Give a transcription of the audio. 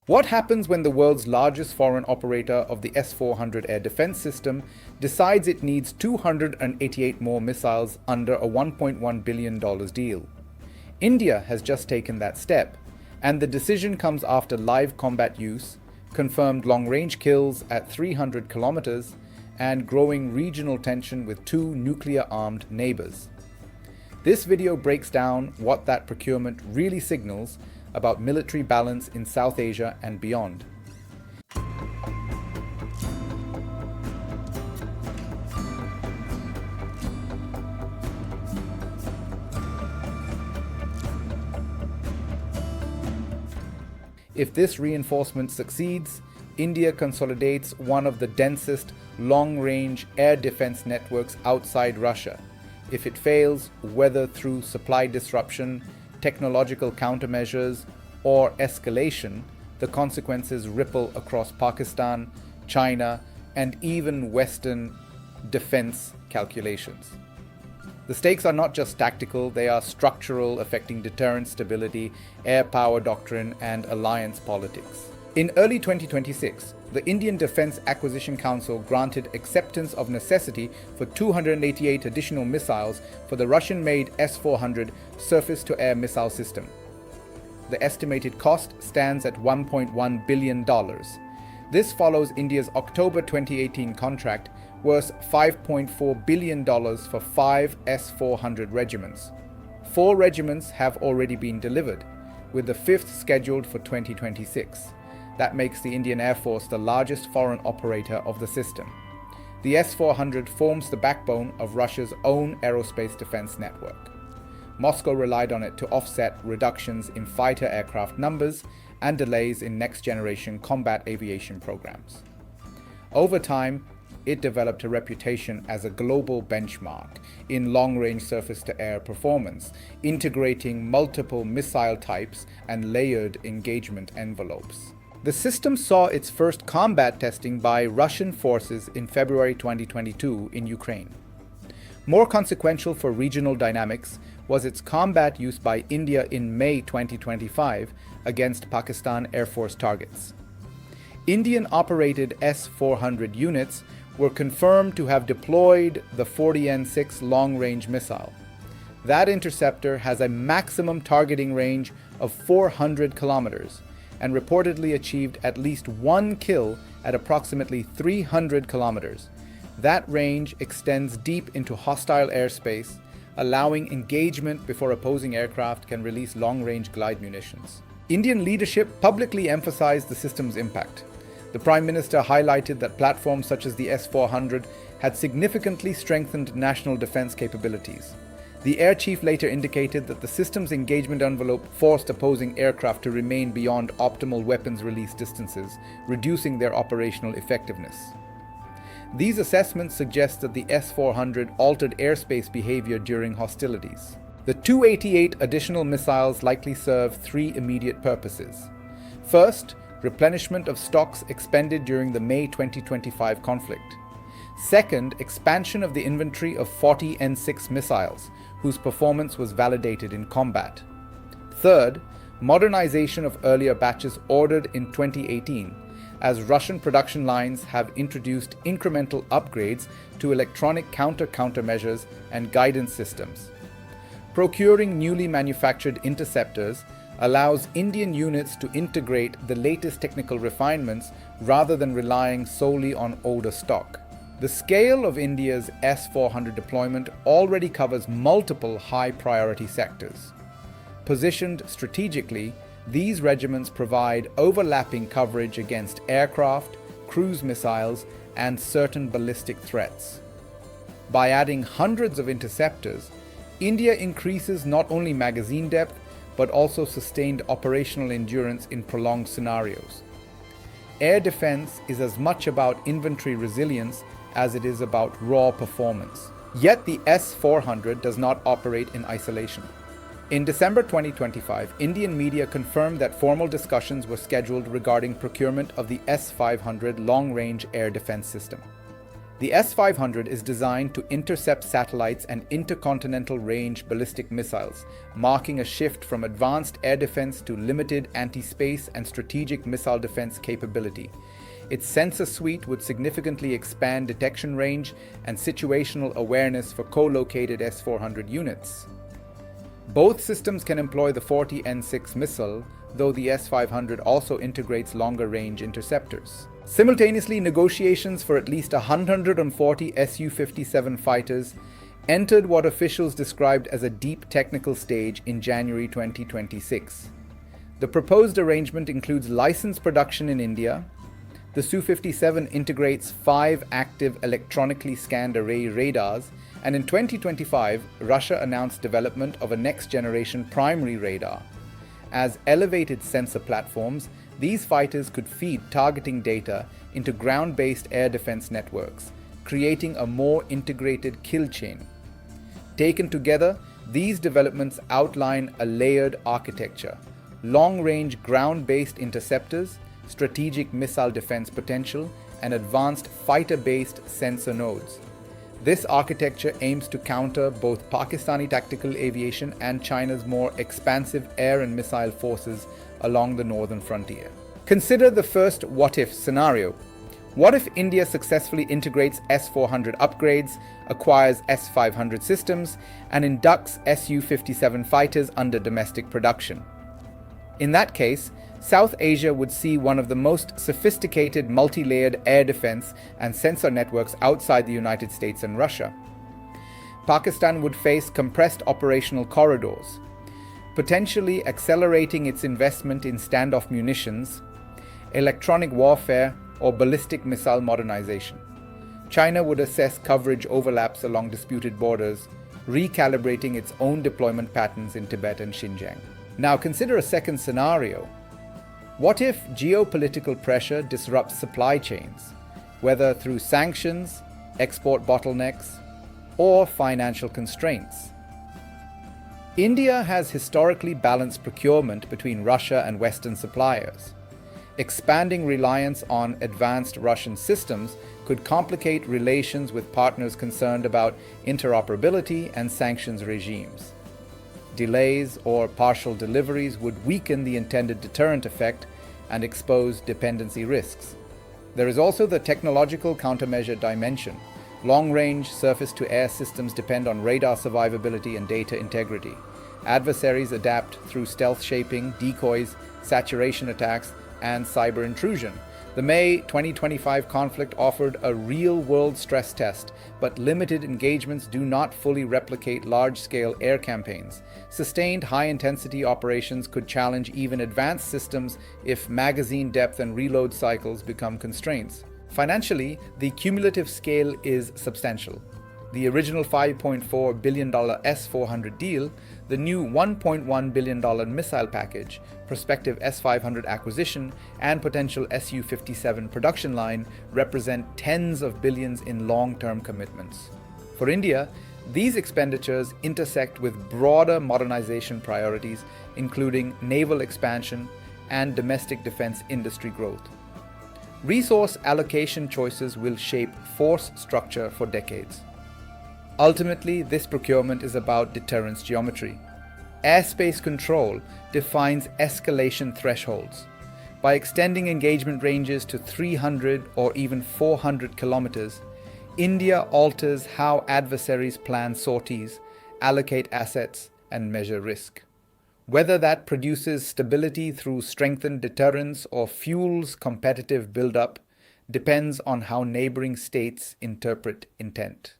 What happens when the world's largest foreign operator of the S-400 air defense system decides it needs 288 more missiles under a $1.1 billion deal? India has just taken that step, and the decision comes after live combat use, confirmed long-range kills at 300 kilometers, and growing regional tension with two nuclear-armed neighbors. This video breaks down what that procurement really signals about military balance in South Asia and beyond. If this reinforcement succeeds, India consolidates one of the densest long-range air defense networks outside Russia. If it fails, whether through supply disruption, technological countermeasures, or escalation, the consequences ripple across Pakistan, China, and even Western defense calculations. The stakes are not just tactical, they are structural, affecting deterrence, stability, air power doctrine, and alliance politics. In early 2026, the Indian Defence Acquisition Council granted acceptance of necessity for 288 additional missiles for the Russian-made S-400 surface-to-air missile system. The estimated cost stands at $1.1 billion. This follows India's October 2018 contract worth $5.4 billion for 5 S-400 regiments. 4 regiments have already been delivered, with the 5th scheduled for 2026. That makes the Indian Air Force the largest foreign operator of the system. The S-400 forms the backbone of Russia's own aerospace defense network. Moscow relied on it to offset reductions in fighter aircraft numbers and delays in next-generation combat aviation programs. Over time, it developed a reputation as a global benchmark in long-range surface-to-air performance, integrating multiple missile types and layered engagement envelopes. The system saw its first combat testing by Russian forces in February 2022 in Ukraine. More consequential for regional dynamics was its combat use by India in May 2025 against Pakistan Air Force targets. Indian-operated S-400 units were confirmed to have deployed the 40N6 long-range missile. That interceptor has a maximum targeting range of 400 kilometers and reportedly achieved at least one kill at approximately 300 kilometers. That range extends deep into hostile airspace, allowing engagement before opposing aircraft can release long-range glide munitions. Indian leadership publicly emphasized the system's impact. The Prime Minister highlighted that platforms such as the S-400 had significantly strengthened national defense capabilities. The Air Chief later indicated that the system's engagement envelope forced opposing aircraft to remain beyond optimal weapons release distances, reducing their operational effectiveness. These assessments suggest that the S-400 altered airspace behavior during hostilities. The 288 additional missiles likely serve 3 immediate purposes. First, replenishment of stocks expended during the May 2025 conflict. Second, expansion of the inventory of 40 N6 missiles, whose performance was validated in combat. Third, modernization of earlier batches ordered in 2018, as Russian production lines have introduced incremental upgrades to electronic countermeasures and guidance systems. Procuring newly manufactured interceptors allows Indian units to integrate the latest technical refinements rather than relying solely on older stock. The scale of India's S-400 deployment already covers multiple high-priority sectors. Positioned strategically, these regiments provide overlapping coverage against aircraft, cruise missiles, and certain ballistic threats. By adding hundreds of interceptors, India increases not only magazine depth, but also sustained operational endurance in prolonged scenarios. Air defense is as much about inventory resilience as it is about raw performance. Yet the S-400 does not operate in isolation. In December 2025, Indian media confirmed that formal discussions were scheduled regarding procurement of the S-500 long-range air defense system. The S-500 is designed to intercept satellites and intercontinental range ballistic missiles, marking a shift from advanced air defense to limited anti-space and strategic missile defense capability. Its sensor suite would significantly expand detection range and situational awareness for co-located S-400 units. Both systems can employ the 40N6 missile, though the S-500 also integrates longer-range interceptors. Simultaneously, negotiations for at least 140 Su-57 fighters entered what officials described as a deep technical stage in January 2026. The proposed arrangement includes licensed production in India. The Su-57 integrates 5 active electronically scanned array radars, and in 2025, Russia announced development of a next-generation primary radar. As elevated sensor platforms, these fighters could feed targeting data into ground-based air defense networks, creating a more integrated kill chain. Taken together, these developments outline a layered architecture: long-range ground-based interceptors, strategic missile defense potential, and advanced fighter-based sensor nodes. This architecture aims to counter both Pakistani tactical aviation and China's more expansive air and missile forces along the northern frontier. Consider the first what-if scenario. What if India successfully integrates S-400 upgrades, acquires S-500 systems, and inducts Su-57 fighters under domestic production? In that case, South Asia would see one of the most sophisticated multi-layered air defense and sensor networks outside the United States and Russia. Pakistan would face compressed operational corridors, potentially accelerating its investment in standoff munitions, electronic warfare, or ballistic missile modernization. China would assess coverage overlaps along disputed borders, recalibrating its own deployment patterns in Tibet and Xinjiang. Now consider a second scenario. What if geopolitical pressure disrupts supply chains, whether through sanctions, export bottlenecks, or financial constraints? India has historically balanced procurement between Russia and Western suppliers. Expanding reliance on advanced Russian systems could complicate relations with partners concerned about interoperability and sanctions regimes. Delays or partial deliveries would weaken the intended deterrent effect and expose dependency risks. There is also the technological countermeasure dimension. Long-range surface-to-air systems depend on radar survivability and data integrity. Adversaries adapt through stealth shaping, decoys, saturation attacks, and cyber intrusion. The May 2025 conflict offered a real-world stress test, but limited engagements do not fully replicate large-scale air campaigns. Sustained high-intensity operations could challenge even advanced systems if magazine depth and reload cycles become constraints. Financially, the cumulative scale is substantial. The original $5.4 billion S-400 deal, the new $1.1 billion missile package, prospective S-500 acquisition, and potential Su-57 production line represent tens of billions in long-term commitments. For India, these expenditures intersect with broader modernization priorities, including naval expansion and domestic defense industry growth. Resource allocation choices will shape force structure for decades. Ultimately, this procurement is about deterrence geometry. Airspace control defines escalation thresholds. By extending engagement ranges to 300 or even 400 kilometers, India alters how adversaries plan sorties, allocate assets, and measure risk. Whether that produces stability through strengthened deterrence or fuels competitive buildup depends on how neighboring states interpret intent.